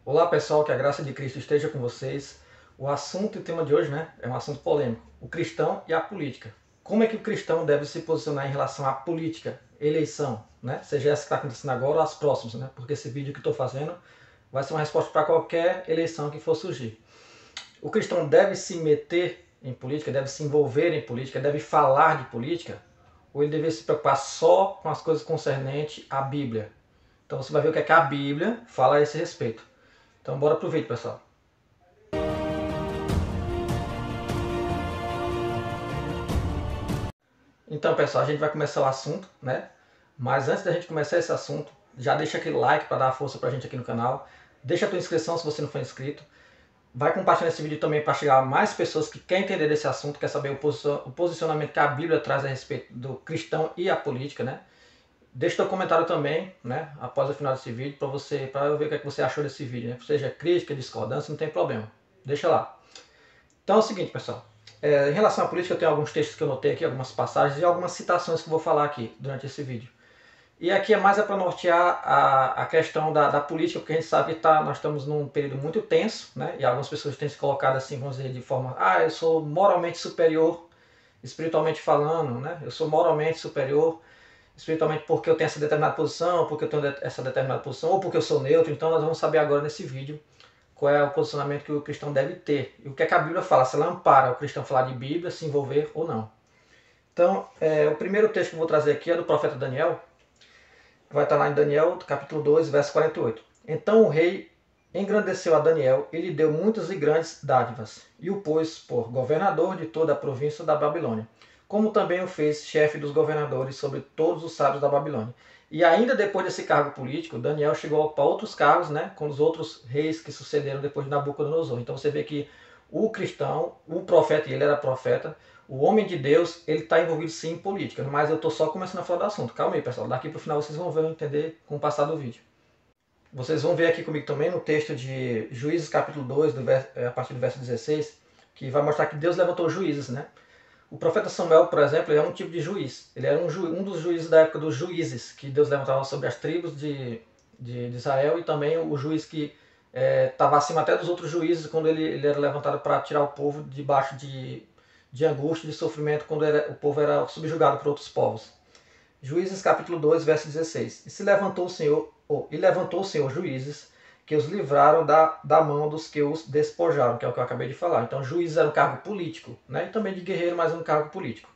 Olá pessoal, que a graça de Cristo esteja com vocês. O assunto e o tema de hoje, é um assunto polêmico: o cristão e a política. Como é que o cristão deve se posicionar em relação à política, eleição, seja essa que está acontecendo agora ou as próximas, porque esse vídeo que estou fazendo vai ser uma resposta para qualquer eleição que for surgir. O cristão deve se meter em política, deve se envolver em política, deve falar de política, ou ele deve se preocupar só com as coisas concernentes à Bíblia? Então você vai ver o que é que a Bíblia fala a esse respeito. Então bora pro vídeo, pessoal. Então, pessoal, a gente vai começar o assunto, Mas antes da gente começar esse assunto, já deixa aquele like para dar força pra gente aqui no canal. Deixa a tua inscrição se você não for inscrito. Vai compartilhar esse vídeo também para chegar a mais pessoas que querem entender desse assunto, quer saber o posicionamento que a Bíblia traz a respeito do cristão e a política, Deixa teu comentário também, após o final desse vídeo, para eu ver o que, é que você achou desse vídeo, Seja crítica, discordância, não tem problema. Deixa lá. Então é o seguinte, pessoal. Em relação à política, eu tenho alguns textos que eu notei aqui, algumas passagens e algumas citações que eu vou falar aqui durante esse vídeo. E aqui é mais para nortear a questão da política, porque a gente sabe que nós estamos num período muito tenso, E algumas pessoas têm se colocado assim, vamos dizer, de forma: eu sou moralmente superior, espiritualmente falando, Eu sou moralmente superior, espiritualmente porque eu tenho essa determinada posição, porque eu tenho essa determinada posição, ou porque eu sou neutro. Então nós vamos saber agora nesse vídeo qual é o posicionamento que o cristão deve ter. E o que é que a Bíblia fala, se ela ampara o cristão falar de Bíblia, se envolver ou não. Então, o primeiro texto que eu vou trazer aqui é do profeta Daniel, que vai estar lá em Daniel, capítulo 2, verso 48. Então o rei engrandeceu a Daniel e lhe deu muitas e grandes dádivas, e o pôs por governador de toda a província da Babilônia, como também o fez chefe dos governadores sobre todos os sábios da Babilônia. E ainda depois desse cargo político, Daniel chegou para outros cargos, com os outros reis que sucederam depois de Nabucodonosor. Então você vê que o cristão, o profeta, e ele era profeta, o homem de Deus, ele está envolvido sim em política, mas eu estou só começando a falar do assunto. Calma aí, pessoal, daqui para o final vocês vão ver, entender com o passar do vídeo. Vocês vão ver aqui comigo também no texto de Juízes capítulo 2, a partir do verso 16, que vai mostrar que Deus levantou juízes, O profeta Samuel, por exemplo, ele é um tipo de juiz. Ele era um dos juízes da época dos juízes, que Deus levantava sobre as tribos de Israel, e também o juiz que estava acima até dos outros juízes, quando ele era levantado para tirar o povo debaixo de angústia, de sofrimento, quando o povo era subjugado por outros povos. Juízes capítulo 2, verso 16. E levantou o Senhor juízes que os livraram da mão dos que os despojaram, que é o que eu acabei de falar. Então, juízes era um cargo político, E também de guerreiro, mas um cargo político.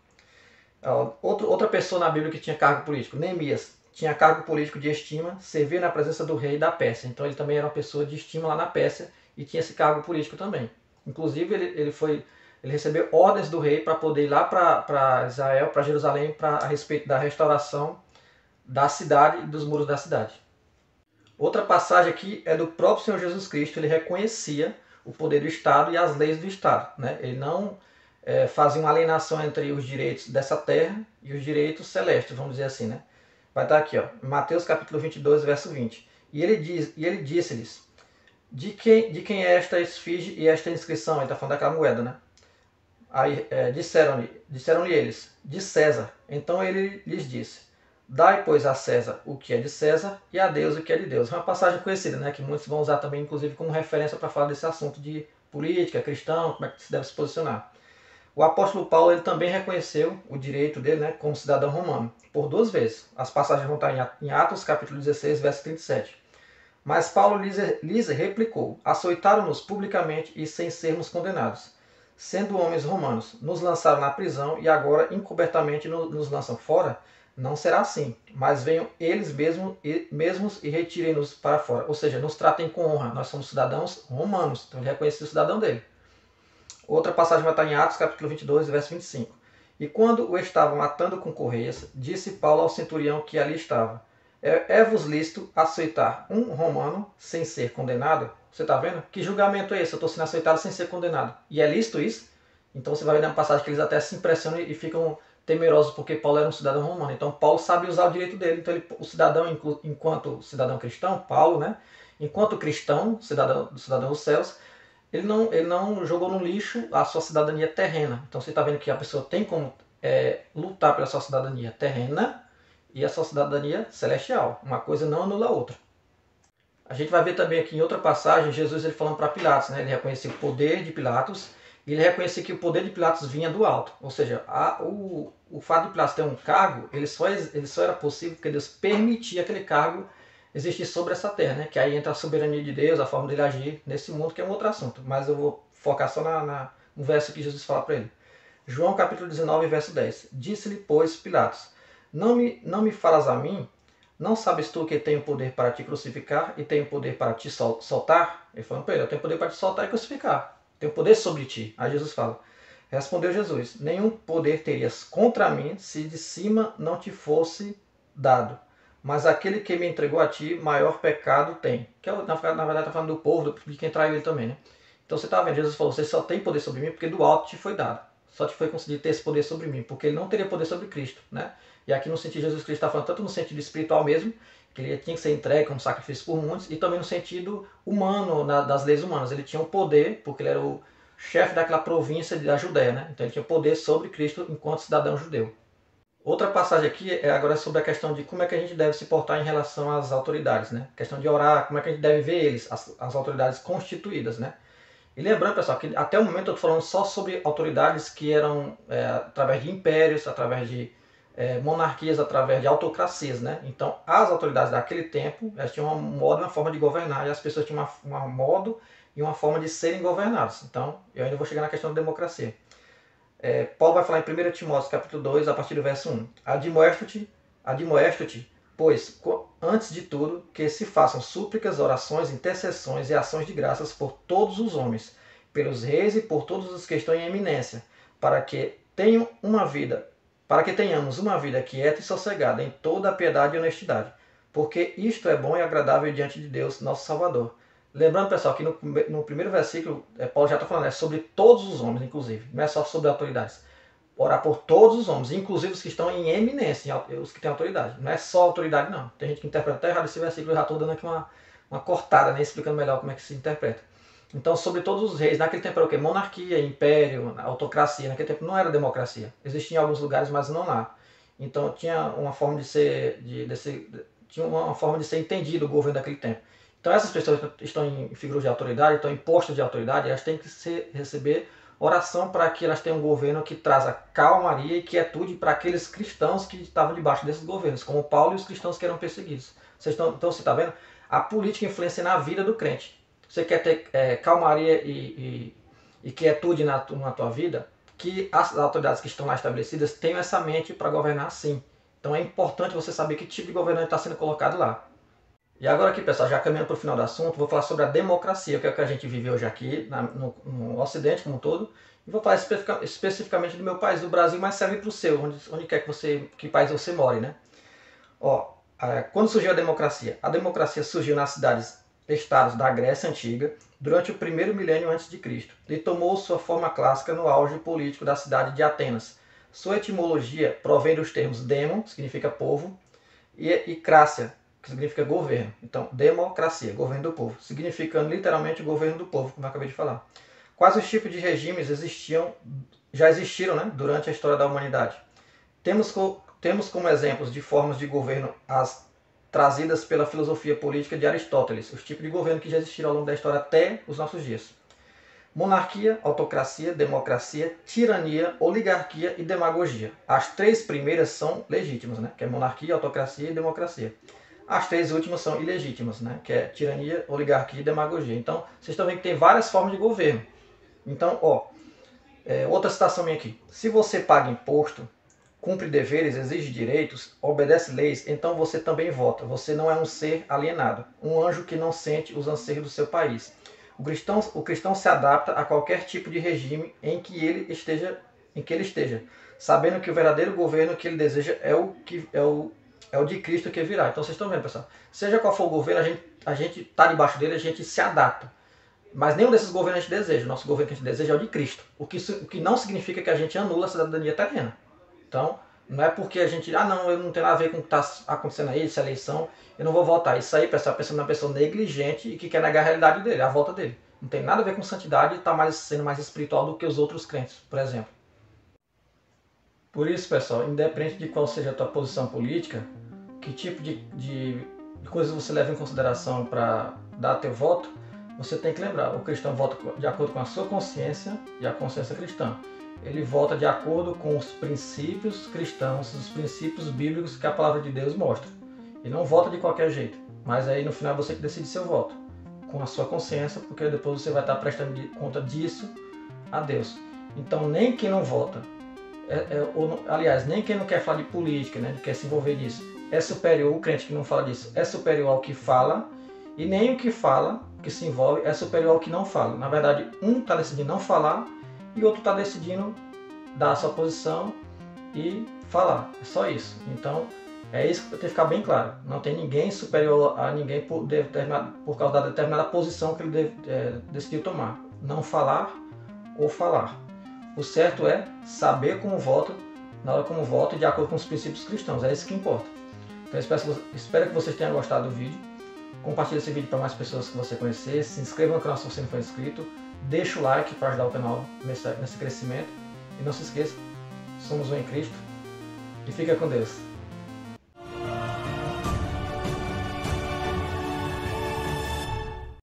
Outra pessoa na Bíblia que tinha cargo político, Neemias, tinha cargo político de estima, servia na presença do rei da Pérsia. Então, ele também era uma pessoa de estima lá na Pérsia e tinha esse cargo político também. Inclusive, ele recebeu ordens do rei para poder ir lá para Israel, para Jerusalém, a respeito da restauração da cidade e dos muros da cidade. Outra passagem aqui é do próprio Senhor Jesus Cristo. Ele reconhecia o poder do Estado e as leis do Estado. Ele não fazia uma alienação entre os direitos dessa terra e os direitos celestes, vamos dizer assim. Vai estar aqui, Mateus capítulo 22, verso 20. E ele disse-lhes: de quem é esta esfinge e esta inscrição? Ele está falando daquela moeda, Aí disseram-lhe eles: de César. Então ele lhes disse: dai, pois, a César o que é de César e a Deus o que é de Deus. É uma passagem conhecida, que muitos vão usar também, inclusive, como referência para falar desse assunto de política, cristão, como é que se deve se posicionar. O apóstolo Paulo, ele também reconheceu o direito dele, como cidadão romano, por duas vezes. As passagens vão estar em Atos capítulo 16, verso 37. Mas Paulo lhes replicou: açoitaram-nos publicamente e sem sermos condenados. Sendo homens romanos, nos lançaram na prisão e agora encobertamente nos lançam fora? Não será assim, mas venham eles mesmos e retirem-nos para fora. Ou seja, nos tratem com honra. Nós somos cidadãos romanos, então ele reconheceu o cidadão dele. Outra passagem vai estar em Atos capítulo 22, verso 25. E quando o estavam atando com correias, disse Paulo ao centurião que ali estava: é-vos lícito açoitar um romano sem ser condenado? Você está vendo? Que julgamento é esse? Eu estou sendo açoitado sem ser condenado. E é lícito isso? Então você vai ver na passagem que eles até se impressionam e ficam temerosos porque Paulo era um cidadão romano. Então Paulo sabe usar o direito dele. Então o cidadão, enquanto cidadão cristão, Paulo, enquanto cristão, cidadão dos céus, ele não jogou no lixo a sua cidadania terrena. Então você está vendo que a pessoa tem como lutar pela sua cidadania terrena e a sua cidadania celestial. Uma coisa não anula a outra. A gente vai ver também aqui em outra passagem, Jesus ele falando para Pilatos, né? Ele reconhecia o poder de Pilatos e ele reconhecia que o poder de Pilatos vinha do alto. Ou seja, o fato de Pilatos ter um cargo, ele só era possível porque Deus permitia aquele cargo existir sobre essa terra, né? Que aí entra a soberania de Deus, a forma dele agir nesse mundo, que é um outro assunto. Mas eu vou focar só no verso que Jesus fala para ele. João capítulo 19, verso 10. Disse-lhe, pois, Pilatos, não me falas a mim? Não sabes tu que tenho poder para te crucificar e tenho poder para te soltar? Ele falou para ele, eu tenho poder para te soltar e crucificar. Tenho poder sobre ti. Aí Jesus fala, respondeu Jesus, nenhum poder terias contra mim se de cima não te fosse dado. Mas aquele que me entregou a ti, maior pecado tem. Que na verdade está falando do povo, de quem traiu ele também, né? Então você está vendo, Jesus falou, você só tem poder sobre mim porque do alto te foi dado. Só te foi concedido ter esse poder sobre mim, porque ele não teria poder sobre Cristo, né? E aqui no sentido de Jesus Cristo está falando tanto no sentido espiritual mesmo, que ele tinha que ser entregue como sacrifício por muitos, e também no sentido humano, das leis humanas. Ele tinha um poder, porque ele era o chefe daquela província da Judéia, né? Então ele tinha poder sobre Cristo enquanto cidadão judeu. Outra passagem aqui é agora sobre a questão de como é que a gente deve se portar em relação às autoridades, né? A questão de orar, como é que a gente deve ver eles, as autoridades constituídas, né? E lembrando, pessoal, que até o momento eu estou falando só sobre autoridades que eram através de impérios, através de monarquias, através de autocracias, né? Então, as autoridades daquele tempo, elas tinham um modo e uma forma de governar, e as pessoas tinham um modo e uma forma de serem governadas. Então, eu ainda vou chegar na questão da democracia. Paulo vai falar em 1 Timóteo capítulo 2, a partir do verso 1. Admoesto-te, pois, antes de tudo, que se façam súplicas, orações, intercessões e ações de graças por todos os homens, pelos reis e por todos os que estão em eminência, para que tenhamos uma vida quieta e sossegada em toda a piedade e honestidade, porque isto é bom e agradável diante de Deus, nosso Salvador. Lembrando, pessoal, que no primeiro versículo, Paulo já está falando sobre todos os homens, inclusive, não é só sobre autoridades. Orar por todos os homens, inclusive os que estão em eminência, os que têm autoridade. Não é só autoridade, não. Tem gente que interpreta até errado esse versículo, eu já estou dando aqui uma cortada, né, explicando melhor como é que se interpreta. Então, sobre todos os reis, naquele tempo era o quê? Monarquia, império, autocracia. Naquele tempo não era democracia. Existia em alguns lugares, mas não lá. Então, tinha uma forma de ser entendido o governo daquele tempo. Então essas pessoas que estão em figuras de autoridade, estão em postos de autoridade, elas têm que receber oração para que elas tenham um governo que traga calmaria e quietude para aqueles cristãos que estavam debaixo desses governos, como Paulo e os cristãos que eram perseguidos. Então você está vendo? A política influencia na vida do crente. Você quer ter calmaria e quietude na tua vida, que as autoridades que estão lá estabelecidas tenham essa mente para governar assim. Então é importante você saber que tipo de governante está sendo colocado lá. E agora aqui, pessoal, já caminhando para o final do assunto, vou falar sobre a democracia, que é o que a gente vive hoje aqui, no Ocidente como um todo. E vou falar especificamente do meu país, do Brasil, mas serve para o seu, onde quer que país você more, né? Quando surgiu a democracia surgiu nas estados da Grécia Antiga, durante o primeiro milênio antes de Cristo, e tomou sua forma clássica no auge político da cidade de Atenas. Sua etimologia provém dos termos demo, que significa povo, e crácia, que significa governo. Então, democracia, governo do povo, significando literalmente o governo do povo, como eu acabei de falar. Quais os tipos de regimes já existiram, né, durante a história da humanidade? Temos como exemplos de formas de governo as trazidas pela filosofia política de Aristóteles, os tipos de governo que já existiram ao longo da história até os nossos dias. Monarquia, autocracia, democracia, tirania, oligarquia e demagogia. As três primeiras são legítimas, né? Que é monarquia, autocracia e democracia. As três últimas são ilegítimas, né? Que é tirania, oligarquia e demagogia. Então, vocês estão vendo que tem várias formas de governo. Então, outra citação minha aqui. Se você paga imposto, cumpre deveres, exige direitos, obedece leis, então você também vota. Você não é um ser alienado, um anjo que não sente os anseios do seu país. O cristão se adapta a qualquer tipo de regime em que ele esteja, sabendo que o verdadeiro governo que ele deseja é o de Cristo que virá. Então vocês estão vendo, pessoal. Seja qual for o governo, a gente está debaixo dele, a gente se adapta. Mas nenhum desses governos a gente deseja. O nosso governo que a gente deseja é o de Cristo. O que não significa que a gente anula a cidadania terrena. Então, não é porque a gente, eu não tenho nada a ver com o que está acontecendo aí, essa eleição, eu não vou votar. Isso aí, pessoal, pensando numa pessoa negligente e que quer negar a realidade dele, a volta dele. Não tem nada a ver com santidade e está sendo mais espiritual do que os outros crentes, por exemplo. Por isso, pessoal, independente de qual seja a tua posição política, que tipo de de coisas que você leva em consideração para dar teu voto, você tem que lembrar, o cristão vota de acordo com a sua consciência e a consciência cristã. Ele vota de acordo com os princípios cristãos, os princípios bíblicos que a palavra de Deus mostra. E não vota de qualquer jeito, mas aí no final você que decide seu voto, com a sua consciência, porque depois você vai estar prestando conta disso a Deus. Então nem quem não vota, aliás, nem quem não quer falar de política, né, quer se envolver nisso, é superior, o crente que não fala disso, é superior ao que fala, e nem o que fala, que se envolve, é superior ao que não fala. Na verdade, um está decidindo não falar e o outro está decidindo dar a sua posição e falar. É só isso. Então, é isso que tem que ficar bem claro. Não tem ninguém superior a ninguém por causa da determinada posição que ele decidiu tomar. Não falar ou falar. O certo é saber como vota, na hora como vota e de acordo com os princípios cristãos. É isso que importa. Então, espero que vocês tenham gostado do vídeo. Compartilhe esse vídeo para mais pessoas que você conhecer. Se inscreva no canal se você não for inscrito. Deixa o like para ajudar o canal nesse crescimento. E não se esqueça, somos um em Cristo. E fica com Deus.